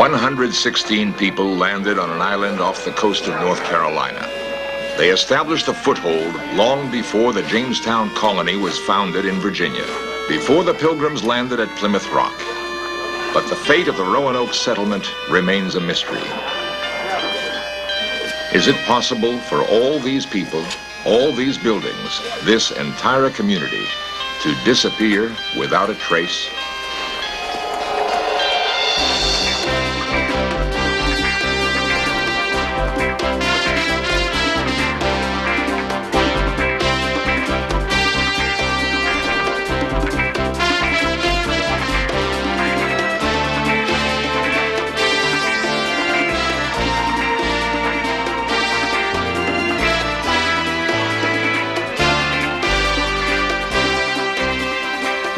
116 people landed on an island off the coast of North Carolina. They established a foothold long before the Jamestown colony was founded in Virginia, before the Pilgrims landed at Plymouth Rock. But the fate of the Roanoke settlement remains a mystery. Is it possible for all these people, all these buildings, this entire community, to disappear without a trace?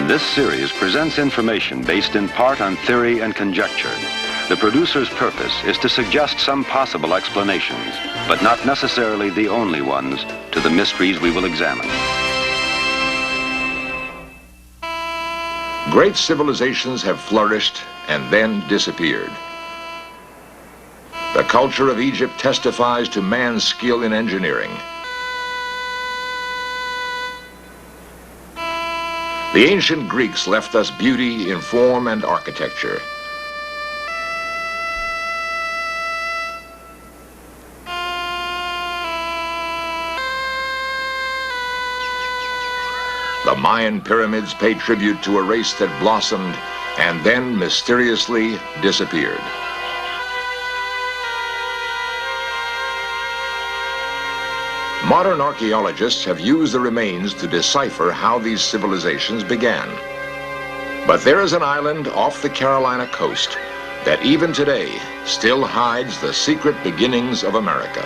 This series presents information based in part on theory and conjecture. The producer's purpose is to suggest some possible explanations, but not necessarily the only ones, to the mysteries we will examine. Great civilizations have flourished and then disappeared. The culture of Egypt testifies to man's skill in engineering. The ancient Greeks left us beauty in form and architecture. The Mayan pyramids pay tribute to a race that blossomed and then mysteriously disappeared. Modern archaeologists have used the remains to decipher how these civilizations began. But there is an island off the Carolina coast that even today still hides the secret beginnings of America.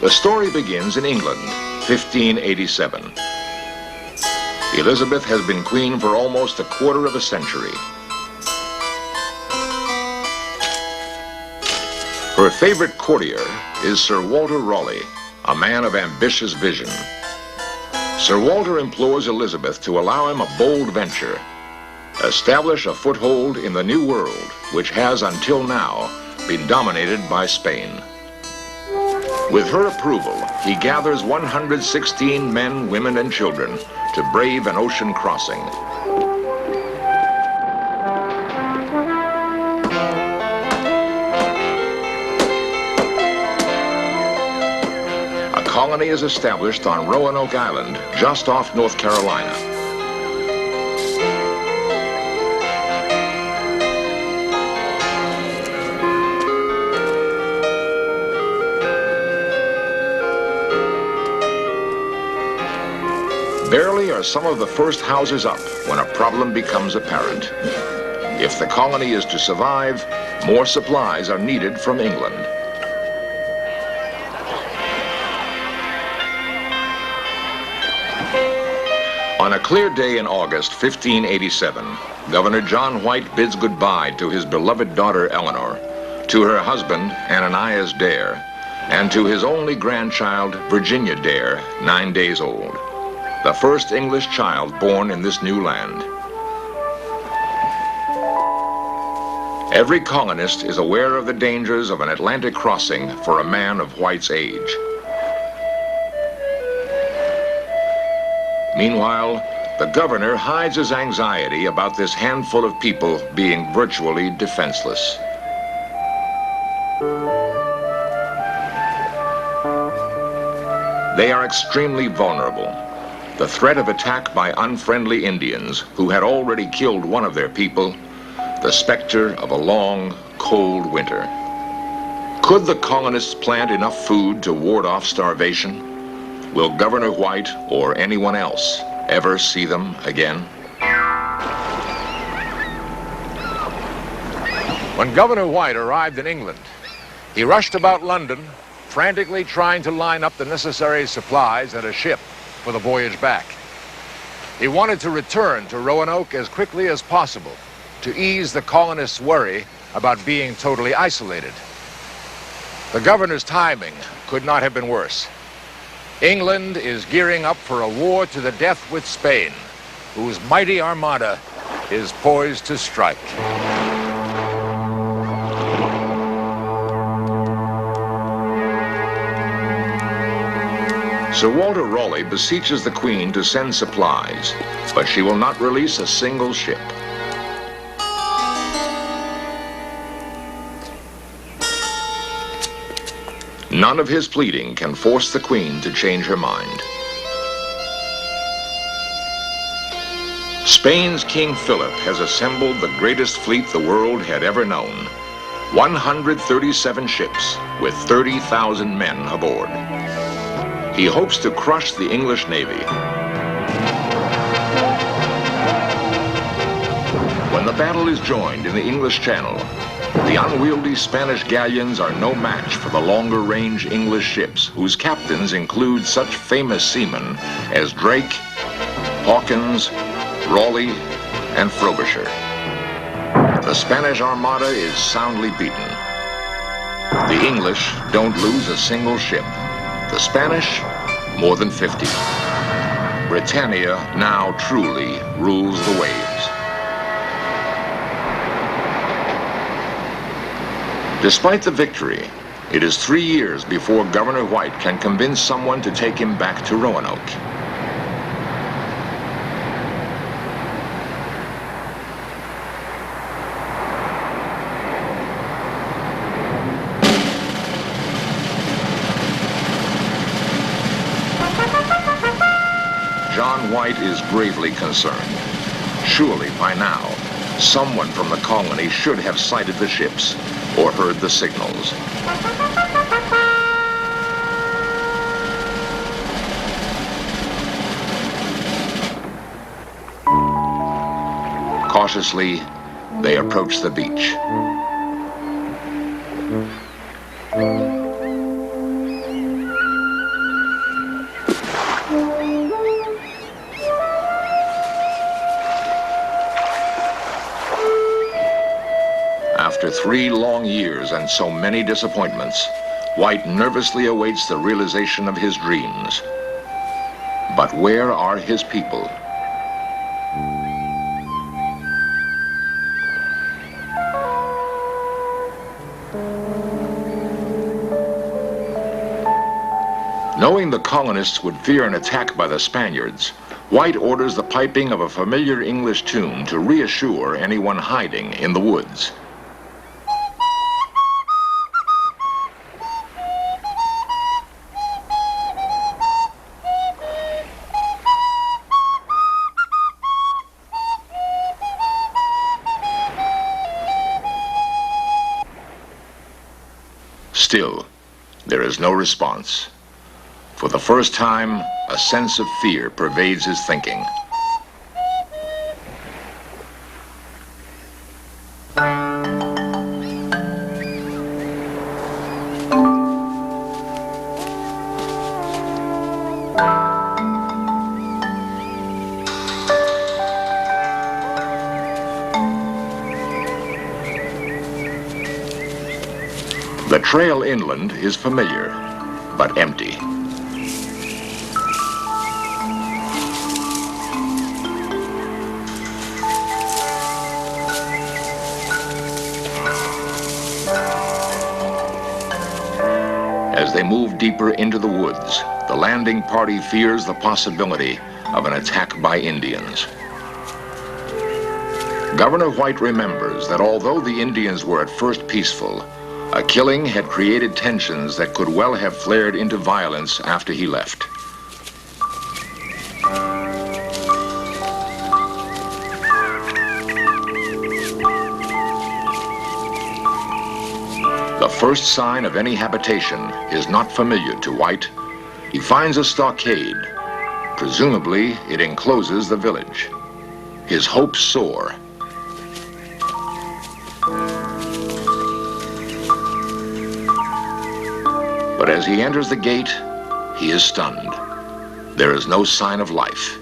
The story begins in England, 1587. Elizabeth has been queen for almost a quarter of a century. Her favorite courtier is Sir Walter Raleigh, a man of ambitious vision. Sir Walter implores Elizabeth to allow him a bold venture, establish a foothold in the New World, which has until now been dominated by Spain. With her approval, he gathers 116 men, women, and children to brave an ocean crossing. A colony is established on Roanoke Island, just off North Carolina. Barely are some of the first houses up when a problem becomes apparent. If the colony is to survive, more supplies are needed from England. On a clear day in August 1587, Governor John White bids goodbye to his beloved daughter Eleanor, to her husband Ananias Dare, and to his only grandchild Virginia Dare, 9 days old, the first English child born in this new land. Every colonist is aware of the dangers of an Atlantic crossing for a man of White's age. Meanwhile, the governor hides his anxiety about this handful of people being virtually defenseless. They are extremely vulnerable. The threat of attack by unfriendly Indians who had already killed one of their people, the specter of a long, cold winter. Could the colonists plant enough food to ward off starvation? Will Governor White or anyone else ever see them again? When Governor White arrived in England, he rushed about London, frantically trying to line up the necessary supplies and a ship for the voyage back. He wanted to return to Roanoke as quickly as possible to ease the colonists' worry about being totally isolated. The governor's timing could not have been worse. England is gearing up for a war to the death with Spain, whose mighty armada is poised to strike. Sir Walter Raleigh beseeches the Queen to send supplies, but she will not release a single ship. None of his pleading can force the Queen to change her mind. Spain's King Philip has assembled the greatest fleet the world had ever known. 137 ships with 30,000 men aboard. He hopes to crush the English Navy. When the battle is joined in the English Channel, the unwieldy Spanish galleons are no match for the longer-range English ships, whose captains include such famous seamen as Drake, Hawkins, Raleigh, and Frobisher. The Spanish Armada is soundly beaten. The English don't lose a single ship. The Spanish, more than 50. Britannia now truly rules the waves. Despite the victory, it is 3 years before Governor White can convince someone to take him back to Roanoke. John White is gravely concerned. Surely by now, someone from the colony should have sighted the ships or heard the signals. Cautiously, they approach the beach. After 3 long years and so many disappointments, White nervously awaits the realization of his dreams. But where are his people? Knowing the colonists would fear an attack by the Spaniards, White orders the piping of a familiar English tune to reassure anyone hiding in the woods. Still, there is no response. For the first time, a sense of fear pervades his thinking. The trail inland is familiar, but empty. As they move deeper into the woods, the landing party fears the possibility of an attack by Indians. Governor White remembers that although the Indians were at first peaceful, a killing had created tensions that could well have flared into violence after he left. The first sign of any habitation is not familiar to White. He finds a stockade. Presumably, it encloses the village. His hopes soar. But as he enters the gate, he is stunned. There is no sign of life.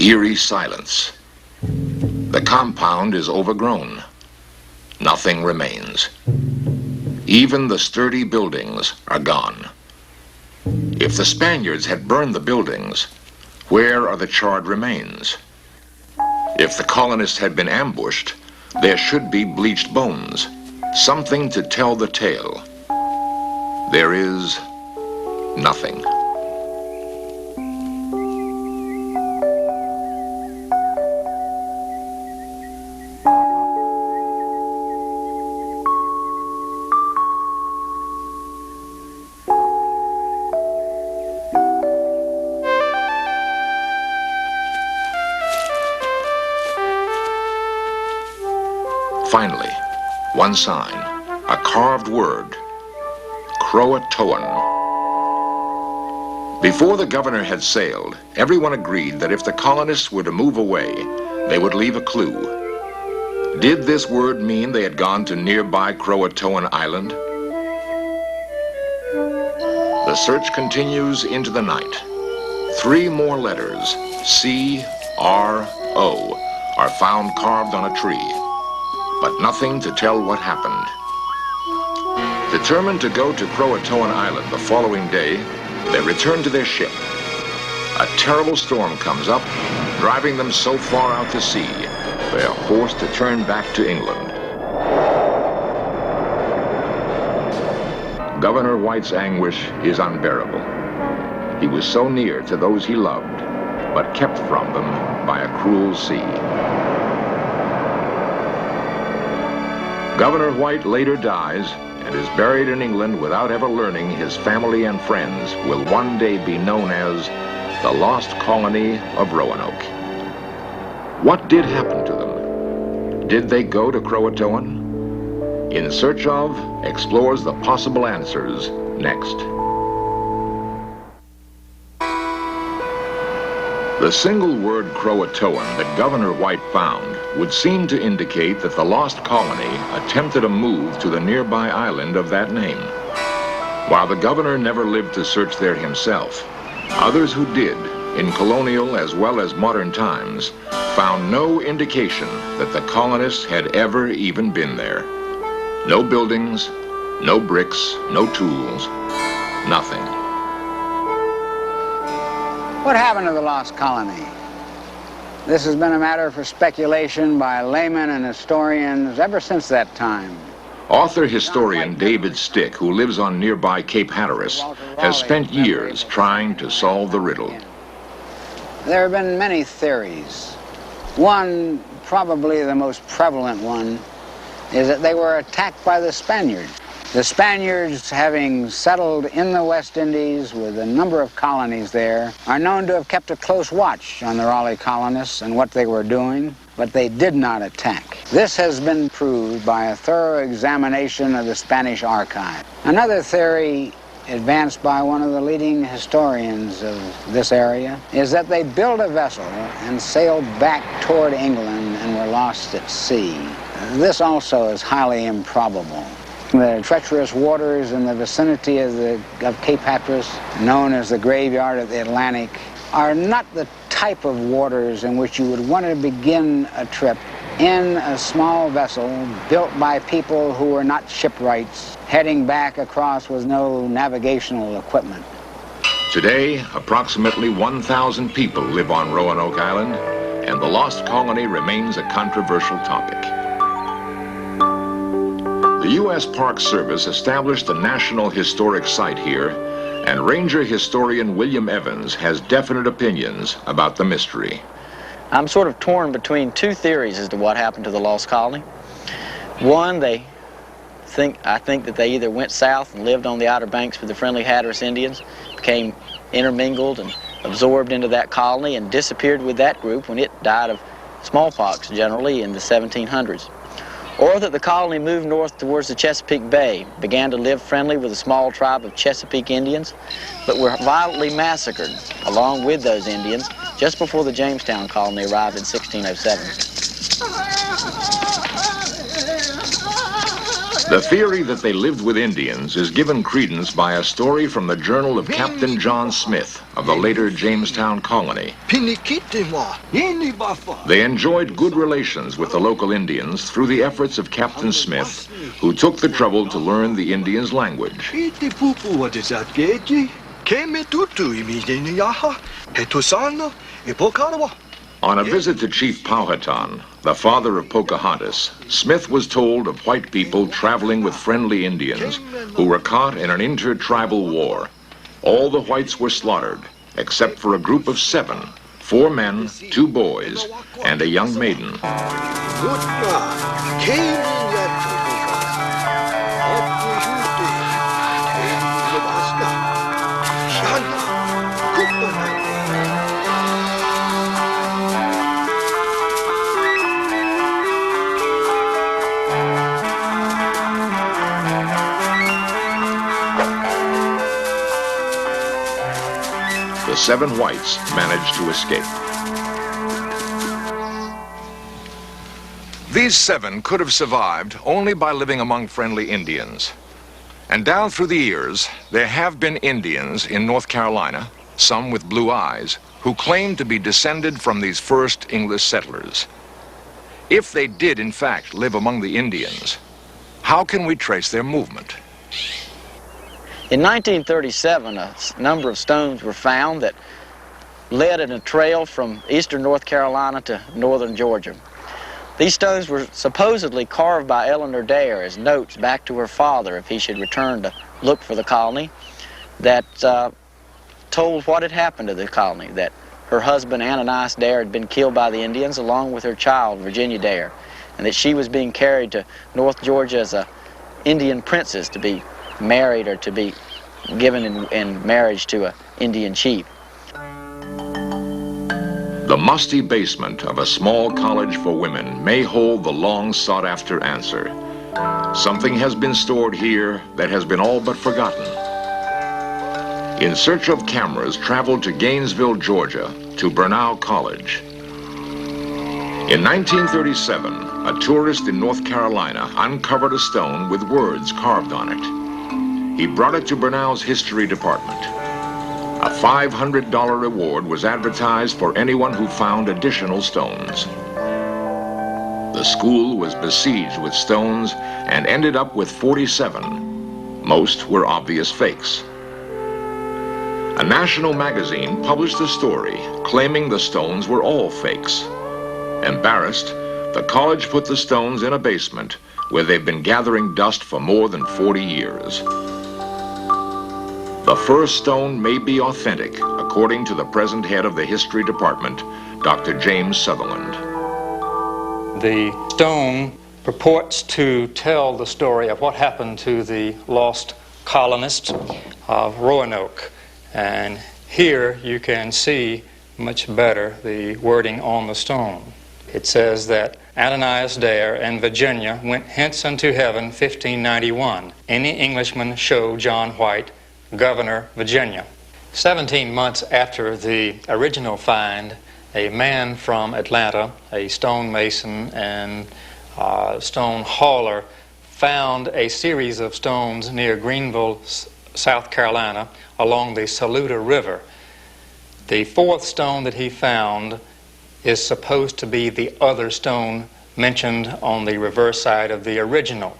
Eerie silence. The compound is overgrown. Nothing remains. Even the sturdy buildings are gone. If the Spaniards had burned the buildings, where are the charred remains? If the colonists had been ambushed, there should be bleached bones, something to tell the tale. There is nothing. Finally, one sign, a carved word, Croatoan. Before the governor had sailed, everyone agreed that if the colonists were to move away, they would leave a clue. Did this word mean they had gone to nearby Croatoan Island? The search continues into the night. 3 more letters, C-R-O, are found carved on a tree, but nothing to tell what happened. Determined to go to Croatoan Island the following day, they return to their ship. A terrible storm comes up, driving them so far out to sea, they are forced to turn back to England. Governor White's anguish is unbearable. He was so near to those he loved, but kept from them by a cruel sea. Governor White later dies and is buried in England without ever learning his family and friends will one day be known as the lost colony of Roanoke. What did happen to them? Did they go to Croatoan? In Search Of explores the possible answers next. The single word Croatoan that Governor White found would seem to indicate that the lost colony attempted a move to the nearby island of that name. While the governor never lived to search there himself, others who did, in colonial as well as modern times, found no indication that the colonists had ever even been there. No buildings, no bricks, no tools, nothing. What happened to the lost colony? This has been a matter for speculation by laymen and historians ever since that time. Author-historian David Stick, who lives on nearby Cape Hatteras, has spent years trying to solve the riddle. There have been many theories. One, probably the most prevalent one, is that they were attacked by the Spaniards. The Spaniards, having settled in the West Indies with a number of colonies there, are known to have kept a close watch on the Raleigh colonists and what they were doing, but they did not attack. This has been proved by a thorough examination of the Spanish archive. Another theory, advanced by one of the leading historians of this area, is that they built a vessel and sailed back toward England and were lost at sea. This also is highly improbable. The treacherous waters in the vicinity of Cape Hatteras, known as the graveyard of the Atlantic, are not the type of waters in which you would want to begin a trip in a small vessel built by people who were not shipwrights, heading back across with no navigational equipment. Today, approximately 1,000 people live on Roanoke Island, and the lost colony remains a controversial topic. The U.S. Park Service established a National Historic Site here, and Ranger historian William Evans has definite opinions about the mystery. I'm sort of torn between 2 theories as to what happened to the lost colony. One, I think that they either went south and lived on the Outer Banks with the friendly Hatteras Indians, became intermingled and absorbed into that colony and disappeared with that group when it died of smallpox generally in the 1700s. Or that the colony moved north towards the Chesapeake Bay, began to live friendly with a small tribe of Chesapeake Indians, but were violently massacred along with those Indians just before the Jamestown colony arrived in 1607. The theory that they lived with Indians is given credence by a story from the journal of Captain John Smith of the later Jamestown colony. They enjoyed good relations with the local Indians through the efforts of Captain Smith, who took the trouble to learn the Indians' language. On a visit to Chief Powhatan, the father of Pocahontas, Smith was told of white people traveling with friendly Indians who were caught in an intertribal war. All the whites were slaughtered, except for a group of 7, 4 men, 2 boys, and a young maiden. The 7 whites managed to escape. These 7 could have survived only by living among friendly Indians. And down through the years, there have been Indians in North Carolina, some with blue eyes, who claim to be descended from these first English settlers. If they did, in fact, live among the Indians, how can we trace their movement? In 1937, a number of stones were found that led in a trail from eastern North Carolina to northern Georgia. These stones were supposedly carved by Eleanor Dare as notes back to her father if he should return to look for the colony, that told what had happened to the colony, that her husband Ananias Dare had been killed by the Indians along with her child Virginia Dare, and that she was being carried to North Georgia as an Indian princess to be married or to be given in marriage to an Indian chief. The musty basement of a small college for women may hold the long sought-after answer. Something has been stored here that has been all but forgotten. In Search of Cameras traveled to Gainesville, Georgia, to Roanoke College. In 1937, a tourist in North Carolina uncovered a stone with words carved on it. He brought it to Roanoke's history department. A $500 reward was advertised for anyone who found additional stones. The school was besieged with stones and ended up with 47. Most were obvious fakes. A national magazine published a story claiming the stones were all fakes. Embarrassed, the college put the stones in a basement where they've been gathering dust for more than 40 years. The first stone may be authentic, according to the present head of the history department, Dr. James Sutherland. The stone purports to tell the story of what happened to the lost colonists of Roanoke. And here you can see much better the wording on the stone. It says that Ananias Dare and Virginia went hence unto heaven 1591. Any Englishman show John White, Governor, Virginia. 17 months after the original find, a man from Atlanta, a stonemason and stone hauler, found a series of stones near Greenville, South Carolina, along the Saluda River. The 4th stone that he found is supposed to be the other stone mentioned on the reverse side of the original.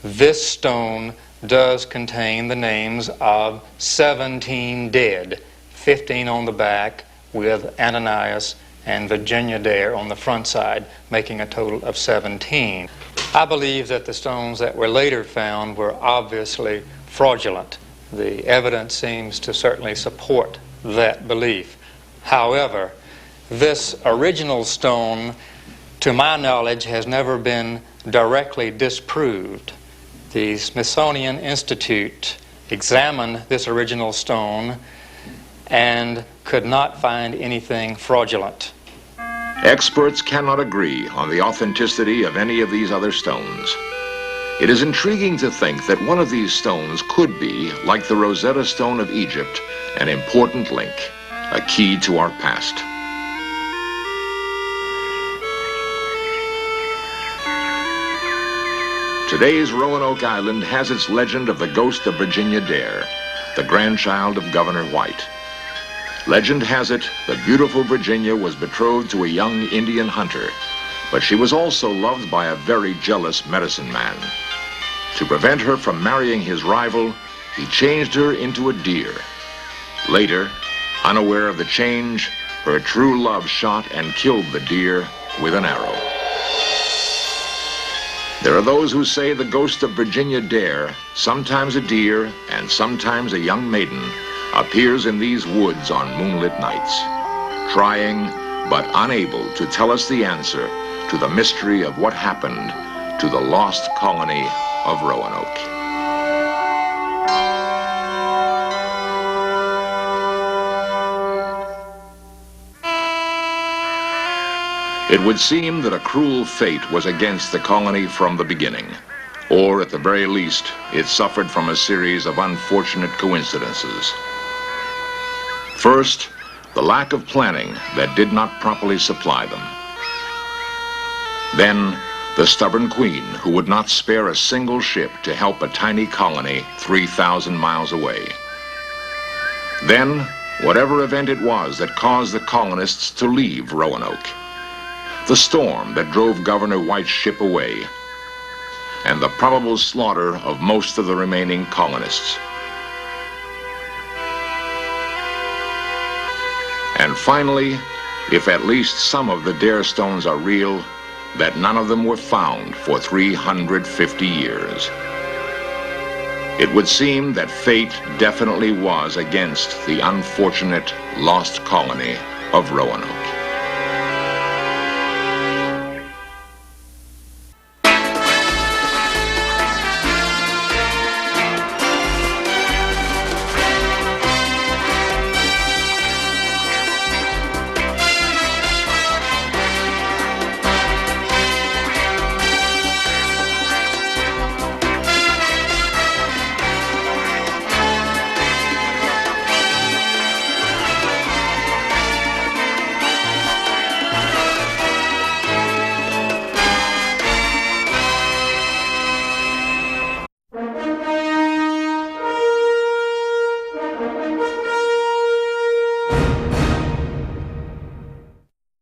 This stone does contain the names of 17 dead, 15 on the back with Ananias and Virginia Dare on the front side, making a total of 17. I believe that the stones that were later found were obviously fraudulent. The evidence seems to certainly support that belief. However, this original stone, to my knowledge, has never been directly disproved. The Smithsonian Institute examined this original stone and could not find anything fraudulent. Experts cannot agree on the authenticity of any of these other stones. It is intriguing to think that one of these stones could be, like the Rosetta Stone of Egypt, an important link, a key to our past. Today's Roanoke Island has its legend of the ghost of Virginia Dare, the grandchild of Governor White. Legend has it that beautiful Virginia was betrothed to a young Indian hunter, but she was also loved by a very jealous medicine man. To prevent her from marrying his rival, he changed her into a deer. Later, unaware of the change, her true love shot and killed the deer with an arrow. There are those who say the ghost of Virginia Dare, sometimes a deer and sometimes a young maiden, appears in these woods on moonlit nights, trying but unable to tell us the answer to the mystery of what happened to the lost colony of Roanoke. It would seem that a cruel fate was against the colony from the beginning, or at the very least, it suffered from a series of unfortunate coincidences. First, the lack of planning that did not properly supply them. Then, the stubborn queen who would not spare a single ship to help a tiny colony 3,000 miles away. Then, whatever event it was that caused the colonists to leave Roanoke. The storm that drove Governor White's ship away, and the probable slaughter of most of the remaining colonists. And finally, if at least some of the Dare stones are real, that none of them were found for 350 years. It would seem that fate definitely was against the unfortunate lost colony of Roanoke.